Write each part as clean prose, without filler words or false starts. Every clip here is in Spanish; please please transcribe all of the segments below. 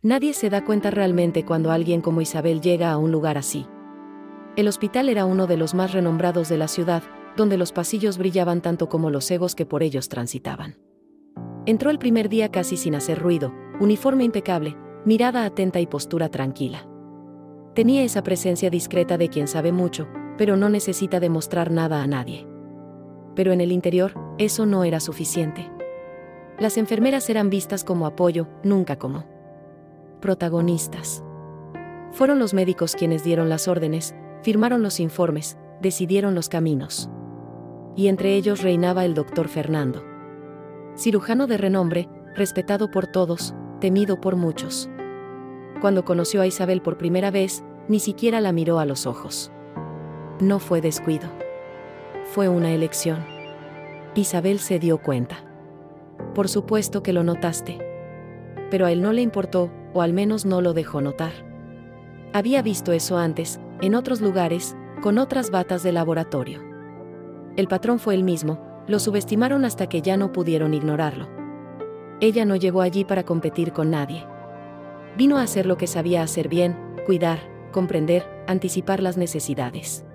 Nadie se da cuenta realmente cuando alguien como Isabel llega a un lugar así. El hospital era uno de los más renombrados de la ciudad, donde los pasillos brillaban tanto como los egos que por ellos transitaban. Entró el primer día casi sin hacer ruido, uniforme impecable, mirada atenta y postura tranquila. Tenía esa presencia discreta de quien sabe mucho, pero no necesita demostrar nada a nadie. Pero en el interior, eso no era suficiente. Las enfermeras eran vistas como apoyo, nunca como protagonistas. Fueron los médicos quienes dieron las órdenes, firmaron los informes, decidieron los caminos. Y entre ellos reinaba el doctor Fernando. Cirujano de renombre, respetado por todos, temido por muchos. Cuando conoció a Isabel por primera vez, ni siquiera la miró a los ojos. No fue descuido. Fue una elección. Isabel se dio cuenta. Por supuesto que lo notaste. Pero a él no le importó, o al menos no lo dejó notar. Había visto eso antes, en otros lugares, con otras batas de laboratorio. El patrón fue el mismo, lo subestimaron hasta que ya no pudieron ignorarlo. Ella no llegó allí para competir con nadie. Vino a hacer lo que sabía hacer bien, cuidar, comprender, anticipar las necesidades.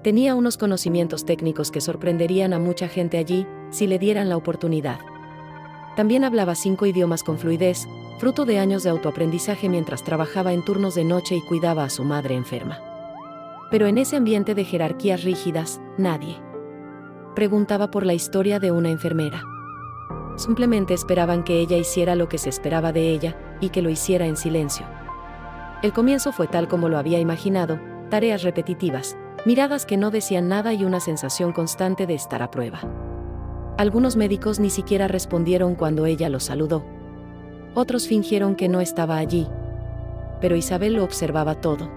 Tenía unos conocimientos técnicos que sorprenderían a mucha gente allí, si le dieran la oportunidad. También hablaba 5 idiomas con fluidez, fruto de años de autoaprendizaje mientras trabajaba en turnos de noche y cuidaba a su madre enferma. Pero en ese ambiente de jerarquías rígidas, nadie preguntaba por la historia de una enfermera. Simplemente esperaban que ella hiciera lo que se esperaba de ella, y que lo hiciera en silencio. El comienzo fue tal como lo había imaginado, tareas repetitivas, miradas que no decían nada y una sensación constante de estar a prueba. Algunos médicos ni siquiera respondieron cuando ella los saludó. Otros fingieron que no estaba allí. Pero Isabel lo observaba todo.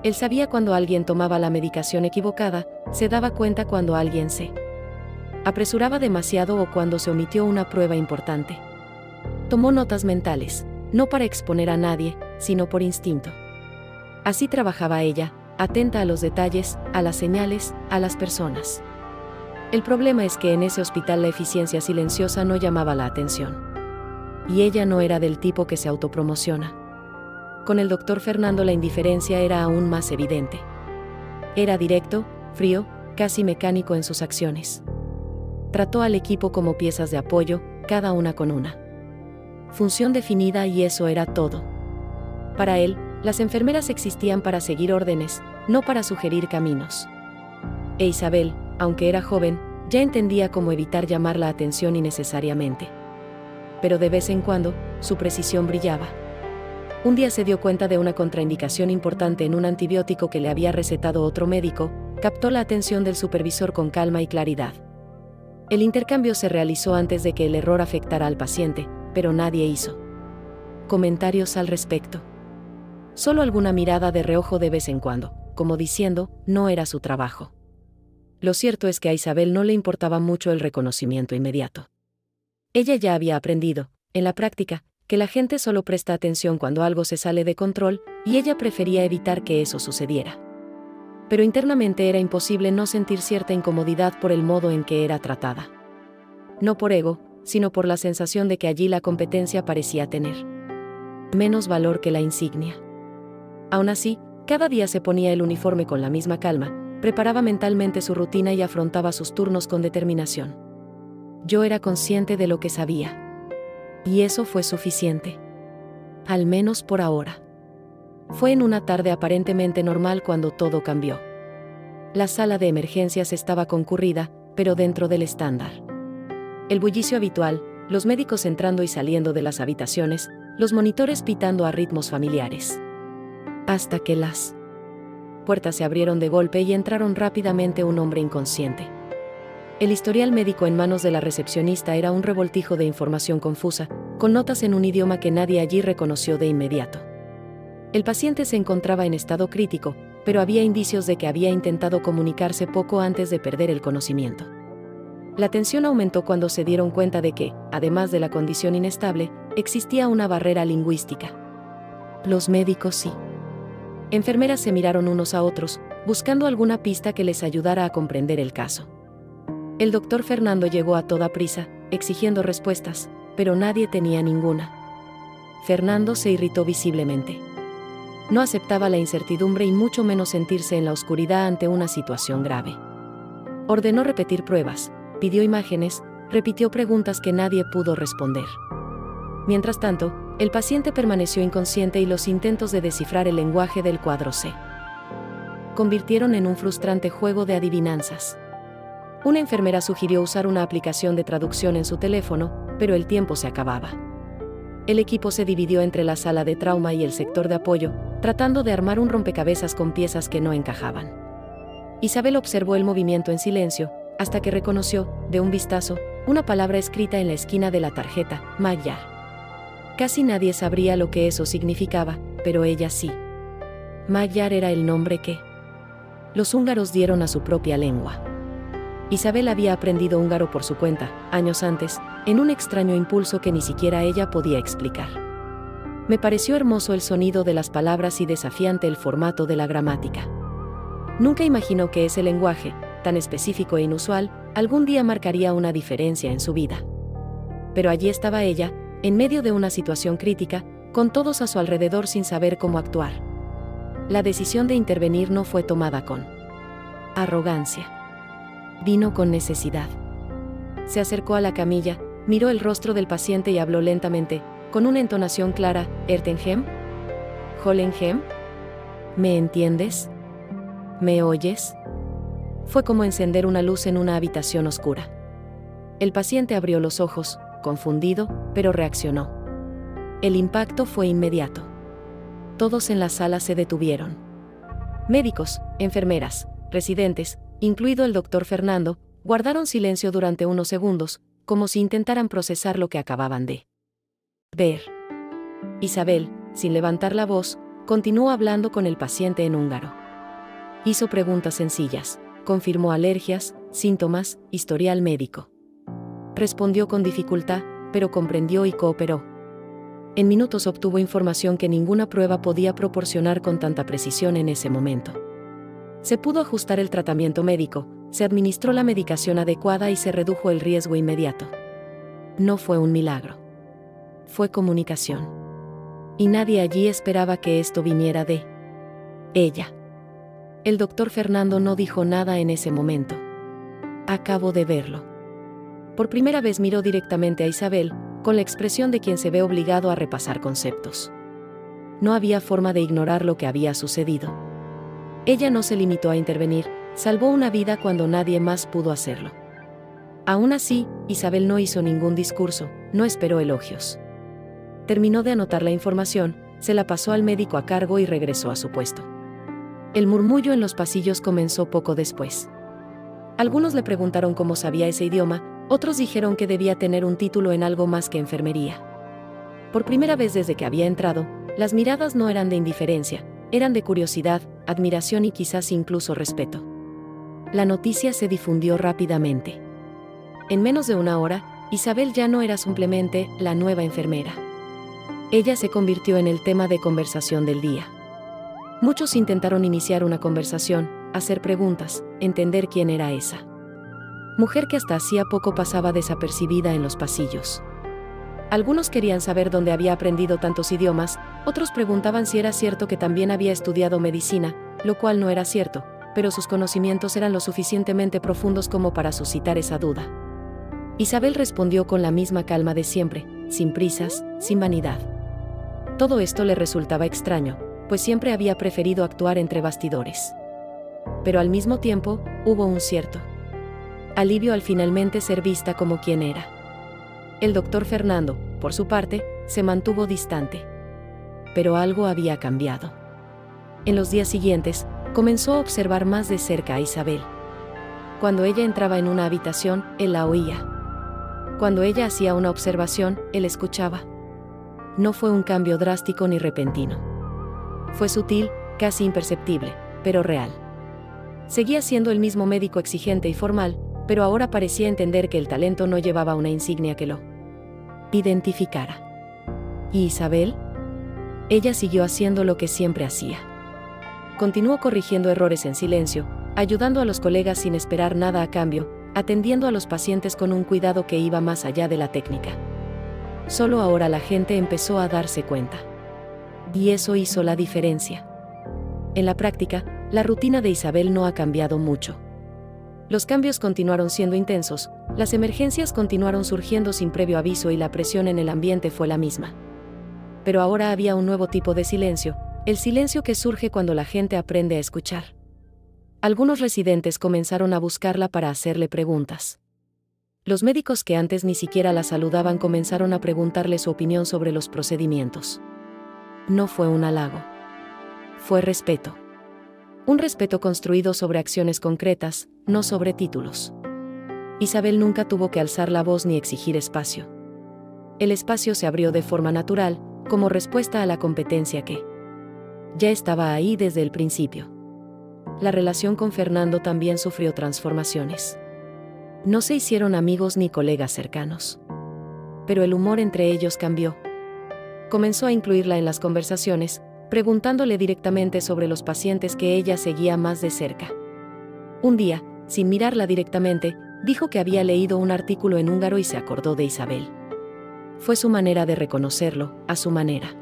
Él sabía cuando alguien tomaba la medicación equivocada, se daba cuenta cuando alguien se apresuraba demasiado o cuando se omitió una prueba importante. Tomó notas mentales, no para exponer a nadie, sino por instinto. Así trabajaba ella, atenta a los detalles, a las señales, a las personas. El problema es que en ese hospital la eficiencia silenciosa no llamaba la atención. Y ella no era del tipo que se autopromociona. Con el doctor Fernando la indiferencia era aún más evidente. Era directo, frío, casi mecánico en sus acciones. Trató al equipo como piezas de apoyo, cada una con una función definida y eso era todo. Para él, las enfermeras existían para seguir órdenes, no para sugerir caminos. E Isabel, aunque era joven, ya entendía cómo evitar llamar la atención innecesariamente. Pero de vez en cuando, su precisión brillaba. Un día se dio cuenta de una contraindicación importante en un antibiótico que le había recetado otro médico, captó la atención del supervisor con calma y claridad. El intercambio se realizó antes de que el error afectara al paciente, pero nadie hizo comentarios al respecto. Solo alguna mirada de reojo de vez en cuando, como diciendo, no era su trabajo. Lo cierto es que a Isabel no le importaba mucho el reconocimiento inmediato. Ella ya había aprendido, en la práctica, que la gente solo presta atención cuando algo se sale de control, y ella prefería evitar que eso sucediera. Pero internamente era imposible no sentir cierta incomodidad por el modo en que era tratada. No por ego, sino por la sensación de que allí la competencia parecía tener menos valor que la insignia. Aún así, cada día se ponía el uniforme con la misma calma, preparaba mentalmente su rutina y afrontaba sus turnos con determinación. Yo era consciente de lo que sabía. Y eso fue suficiente. Al menos por ahora. Fue en una tarde aparentemente normal cuando todo cambió. La sala de emergencias estaba concurrida, pero dentro del estándar. El bullicio habitual, los médicos entrando y saliendo de las habitaciones, los monitores pitando a ritmos familiares. Hasta que las puertas se abrieron de golpe y entraron rápidamente un hombre inconsciente. El historial médico en manos de la recepcionista era un revoltijo de información confusa, con notas en un idioma que nadie allí reconoció de inmediato. El paciente se encontraba en estado crítico, pero había indicios de que había intentado comunicarse poco antes de perder el conocimiento. La tensión aumentó cuando se dieron cuenta de que, además de la condición inestable, existía una barrera lingüística. Los médicos sí. Enfermeras se miraron unos a otros, buscando alguna pista que les ayudara a comprender el caso. El doctor Fernando llegó a toda prisa, exigiendo respuestas, pero nadie tenía ninguna. Fernando se irritó visiblemente. No aceptaba la incertidumbre y mucho menos sentirse en la oscuridad ante una situación grave. Ordenó repetir pruebas, pidió imágenes, repitió preguntas que nadie pudo responder. Mientras tanto, el paciente permaneció inconsciente y los intentos de descifrar el lenguaje del cuadro se convirtieron en un frustrante juego de adivinanzas. Una enfermera sugirió usar una aplicación de traducción en su teléfono, pero el tiempo se acababa. El equipo se dividió entre la sala de trauma y el sector de apoyo, tratando de armar un rompecabezas con piezas que no encajaban. Isabel observó el movimiento en silencio, hasta que reconoció, de un vistazo, una palabra escrita en la esquina de la tarjeta: Magyar. Casi nadie sabría lo que eso significaba, pero ella sí. Magyar era el nombre que los húngaros dieron a su propia lengua. Isabel había aprendido húngaro por su cuenta, años antes, en un extraño impulso que ni siquiera ella podía explicar. Me pareció hermoso el sonido de las palabras y desafiante el formato de la gramática. Nunca imaginó que ese lenguaje, tan específico e inusual, algún día marcaría una diferencia en su vida. Pero allí estaba ella, en medio de una situación crítica, con todos a su alrededor sin saber cómo actuar. La decisión de intervenir no fue tomada con arrogancia. Vino con necesidad. Se acercó a la camilla, miró el rostro del paciente y habló lentamente, con una entonación clara: ¿Ertenhem? ¿Hollenhem? ¿Me entiendes? ¿Me oyes? Fue como encender una luz en una habitación oscura. El paciente abrió los ojos, confundido, pero reaccionó. El impacto fue inmediato. Todos en la sala se detuvieron. Médicos, enfermeras, residentes, incluido el doctor Fernando, guardaron silencio durante unos segundos, como si intentaran procesar lo que acababan de ver. Isabel, sin levantar la voz, continuó hablando con el paciente en húngaro. Hizo preguntas sencillas, confirmó alergias, síntomas, historial médico. Respondió con dificultad, pero comprendió y cooperó. En minutos obtuvo información que ninguna prueba podía proporcionar con tanta precisión en ese momento. Se pudo ajustar el tratamiento médico, se administró la medicación adecuada y se redujo el riesgo inmediato. No fue un milagro. Fue comunicación. Y nadie allí esperaba que esto viniera de ella. El doctor Fernando no dijo nada en ese momento. Acabo de verlo. Por primera vez miró directamente a Isabel, con la expresión de quien se ve obligado a repasar conceptos. No había forma de ignorar lo que había sucedido. Ella no se limitó a intervenir, salvó una vida cuando nadie más pudo hacerlo. Aún así, Isabel no hizo ningún discurso, no esperó elogios. Terminó de anotar la información, se la pasó al médico a cargo y regresó a su puesto. El murmullo en los pasillos comenzó poco después. Algunos le preguntaron cómo sabía ese idioma, otros dijeron que debía tener un título en algo más que enfermería. Por primera vez desde que había entrado, las miradas no eran de indiferencia, eran de curiosidad, admiración y quizás incluso respeto. La noticia se difundió rápidamente. En menos de una hora, Isabel ya no era simplemente la nueva enfermera. Ella se convirtió en el tema de conversación del día. Muchos intentaron iniciar una conversación, hacer preguntas, entender quién era esa mujer que hasta hacía poco pasaba desapercibida en los pasillos. Algunos querían saber dónde había aprendido tantos idiomas, otros preguntaban si era cierto que también había estudiado medicina, lo cual no era cierto, pero sus conocimientos eran lo suficientemente profundos como para suscitar esa duda. Isabel respondió con la misma calma de siempre, sin prisas, sin vanidad. Todo esto le resultaba extraño, pues siempre había preferido actuar entre bastidores. Pero al mismo tiempo, hubo un cierto alivio al finalmente ser vista como quien era. El doctor Fernando, por su parte, se mantuvo distante. Pero algo había cambiado. En los días siguientes, comenzó a observar más de cerca a Isabel. Cuando ella entraba en una habitación, él la oía. Cuando ella hacía una observación, él escuchaba. No fue un cambio drástico ni repentino. Fue sutil, casi imperceptible, pero real. Seguía siendo el mismo médico exigente y formal, pero ahora parecía entender que el talento no llevaba una insignia que lo identificara. ¿Y Isabel? Ella siguió haciendo lo que siempre hacía. Continuó corrigiendo errores en silencio, ayudando a los colegas sin esperar nada a cambio, atendiendo a los pacientes con un cuidado que iba más allá de la técnica. Solo ahora la gente empezó a darse cuenta. Y eso hizo la diferencia. En la práctica, la rutina de Isabel no ha cambiado mucho. Los cambios continuaron siendo intensos, las emergencias continuaron surgiendo sin previo aviso y la presión en el ambiente fue la misma. Pero ahora había un nuevo tipo de silencio, el silencio que surge cuando la gente aprende a escuchar. Algunos residentes comenzaron a buscarla para hacerle preguntas. Los médicos que antes ni siquiera la saludaban comenzaron a preguntarle su opinión sobre los procedimientos. No fue un halago. Fue respeto. Un respeto construido sobre acciones concretas, no sobre títulos. Isabel nunca tuvo que alzar la voz ni exigir espacio. El espacio se abrió de forma natural, como respuesta a la competencia que ya estaba ahí desde el principio. La relación con Fernando también sufrió transformaciones. No se hicieron amigos ni colegas cercanos. Pero el humor entre ellos cambió. Comenzó a incluirla en las conversaciones, preguntándole directamente sobre los pacientes que ella seguía más de cerca. Un día, sin mirarla directamente, dijo que había leído un artículo en húngaro y se acordó de Isabel. Fue su manera de reconocerlo, a su manera.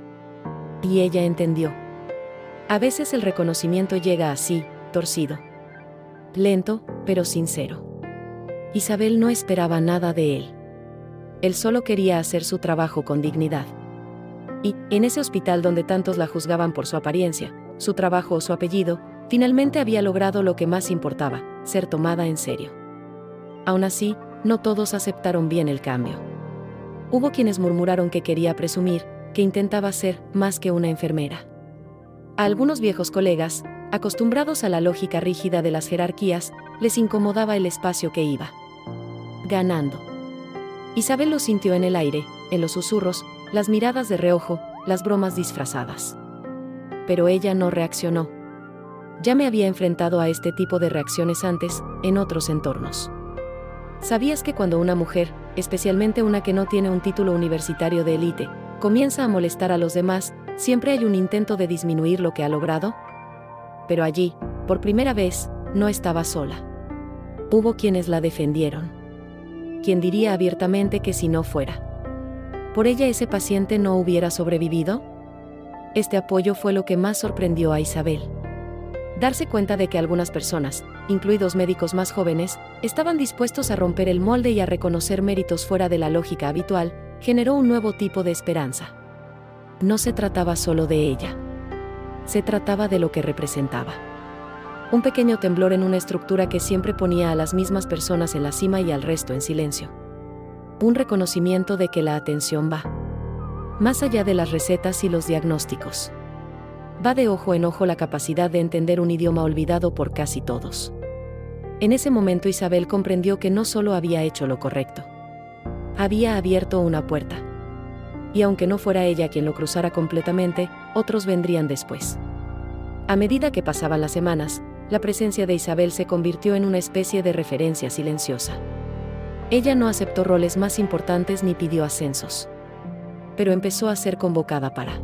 Y ella entendió. A veces el reconocimiento llega así, torcido. Lento, pero sincero. Isabel no esperaba nada de él. Él solo quería hacer su trabajo con dignidad. Y, en ese hospital donde tantos la juzgaban por su apariencia, su trabajo o su apellido, finalmente había logrado lo que más importaba, ser tomada en serio. Aún así, no todos aceptaron bien el cambio. Hubo quienes murmuraron que quería presumir, que intentaba ser más que una enfermera. A algunos viejos colegas, acostumbrados a la lógica rígida de las jerarquías, les incomodaba el espacio que iba ganando. Isabel lo sintió en el aire, en los susurros, las miradas de reojo, las bromas disfrazadas. Pero ella no reaccionó. Ya me había enfrentado a este tipo de reacciones antes, en otros entornos. ¿Sabías que cuando una mujer, especialmente una que no tiene un título universitario de élite, comienza a molestar a los demás, siempre hay un intento de disminuir lo que ha logrado? Pero allí, por primera vez, no estaba sola. Hubo quienes la defendieron. ¿Quién diría abiertamente que si no fuera por ella ese paciente no hubiera sobrevivido? Este apoyo fue lo que más sorprendió a Isabel. Darse cuenta de que algunas personas, incluidos médicos más jóvenes, estaban dispuestos a romper el molde y a reconocer méritos fuera de la lógica habitual, generó un nuevo tipo de esperanza. No se trataba solo de ella. Se trataba de lo que representaba. Un pequeño temblor en una estructura que siempre ponía a las mismas personas en la cima y al resto en silencio. Un reconocimiento de que la atención va más allá de las recetas y los diagnósticos. Va de ojo en ojo la capacidad de entender un idioma olvidado por casi todos. En ese momento Isabel comprendió que no solo había hecho lo correcto. Había abierto una puerta. Y aunque no fuera ella quien lo cruzara completamente, otros vendrían después. A medida que pasaban las semanas, la presencia de Isabel se convirtió en una especie de referencia silenciosa. Ella no aceptó roles más importantes ni pidió ascensos. Pero empezó a ser convocada para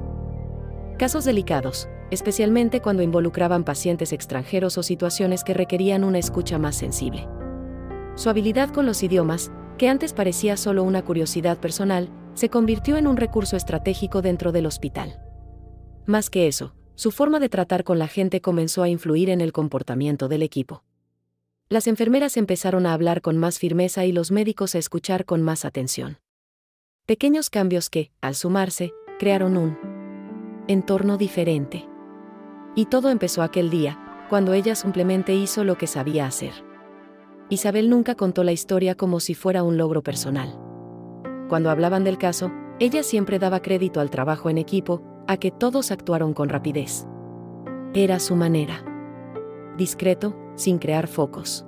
casos delicados, especialmente cuando involucraban pacientes extranjeros o situaciones que requerían una escucha más sensible. Su habilidad con los idiomas, que antes parecía solo una curiosidad personal, se convirtió en un recurso estratégico dentro del hospital. Más que eso, su forma de tratar con la gente comenzó a influir en el comportamiento del equipo. Las enfermeras empezaron a hablar con más firmeza y los médicos a escuchar con más atención. Pequeños cambios que, al sumarse, crearon un entorno diferente. Y todo empezó aquel día, cuando ella simplemente hizo lo que sabía hacer. Isabel nunca contó la historia como si fuera un logro personal. Cuando hablaban del caso, ella siempre daba crédito al trabajo en equipo, a que todos actuaron con rapidez. Era su manera. Discreto, sin crear focos.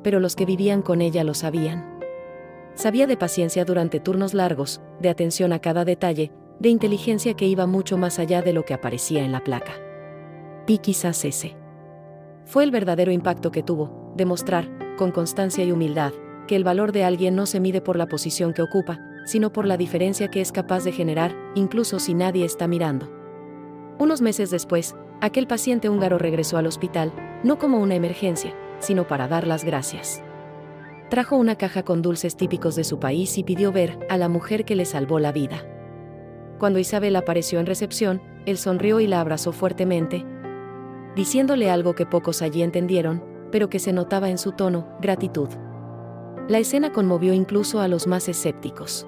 Pero los que vivían con ella lo sabían. Sabía de paciencia durante turnos largos, de atención a cada detalle, de inteligencia que iba mucho más allá de lo que aparecía en la placa. Y quizás ese fue el verdadero impacto que tuvo, demostrar, con constancia y humildad, que el valor de alguien no se mide por la posición que ocupa, sino por la diferencia que es capaz de generar, incluso si nadie está mirando. Unos meses después, aquel paciente húngaro regresó al hospital, no como una emergencia, sino para dar las gracias. Trajo una caja con dulces típicos de su país y pidió ver a la mujer que le salvó la vida. Cuando Isabel apareció en recepción, él sonrió y la abrazó fuertemente, diciéndole algo que pocos allí entendieron, pero que se notaba en su tono: gratitud. La escena conmovió incluso a los más escépticos.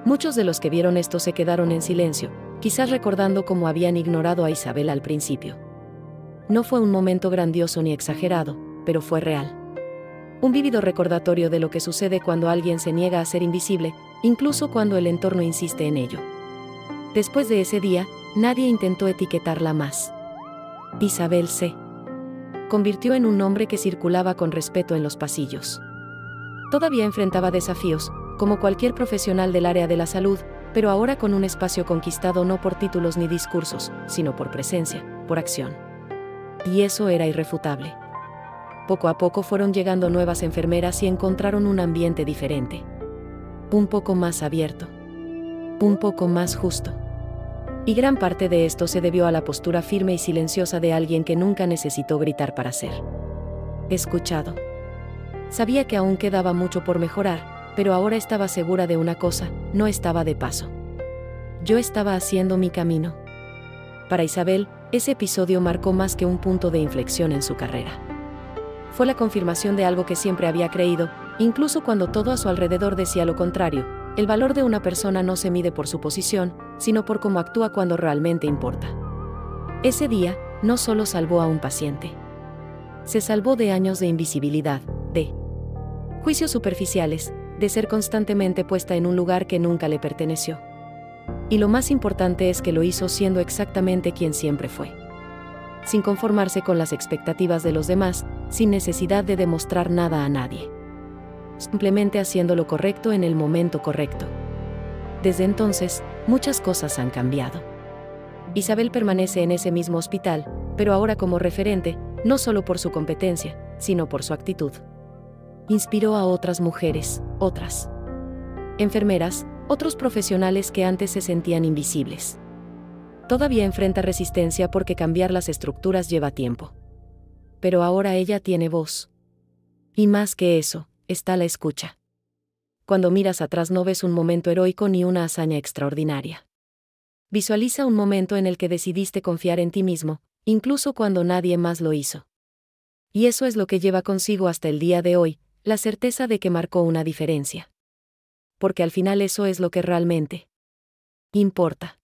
Muchos de los que vieron esto se quedaron en silencio, quizás recordando cómo habían ignorado a Isabel al principio. No fue un momento grandioso ni exagerado, pero fue real. Un vívido recordatorio de lo que sucede cuando alguien se niega a ser invisible, incluso cuando el entorno insiste en ello. Después de ese día, nadie intentó etiquetarla más. Isabel se convirtió en un nombre que circulaba con respeto en los pasillos. Todavía enfrentaba desafíos, como cualquier profesional del área de la salud, pero ahora con un espacio conquistado no por títulos ni discursos, sino por presencia, por acción. Y eso era irrefutable. Poco a poco fueron llegando nuevas enfermeras y encontraron un ambiente diferente. Un poco más abierto. Un poco más justo. Y gran parte de esto se debió a la postura firme y silenciosa de alguien que nunca necesitó gritar para ser escuchado. Sabía que aún quedaba mucho por mejorar, pero ahora estaba segura de una cosa: no estaba de paso. Yo estaba haciendo mi camino. Para Isabel, ese episodio marcó más que un punto de inflexión en su carrera. Fue la confirmación de algo que siempre había creído, incluso cuando todo a su alrededor decía lo contrario: el valor de una persona no se mide por su posición, sino por cómo actúa cuando realmente importa. Ese día, no solo salvó a un paciente. Se salvó de años de invisibilidad, de juicios superficiales, de ser constantemente puesta en un lugar que nunca le perteneció. Y lo más importante es que lo hizo siendo exactamente quien siempre fue. Sin conformarse con las expectativas de los demás, sin necesidad de demostrar nada a nadie. Simplemente haciendo lo correcto en el momento correcto. Desde entonces, muchas cosas han cambiado. Isabel permanece en ese mismo hospital, pero ahora como referente, no solo por su competencia, sino por su actitud. Inspiró a otras mujeres, otras enfermeras, otros profesionales que antes se sentían invisibles. Todavía enfrenta resistencia porque cambiar las estructuras lleva tiempo. Pero ahora ella tiene voz. Y más que eso, está la escucha. Cuando miras atrás no ves un momento heroico ni una hazaña extraordinaria. Visualiza un momento en el que decidiste confiar en ti mismo, incluso cuando nadie más lo hizo. Y eso es lo que lleva consigo hasta el día de hoy, la certeza de que marcó una diferencia. Porque al final eso es lo que realmente importa.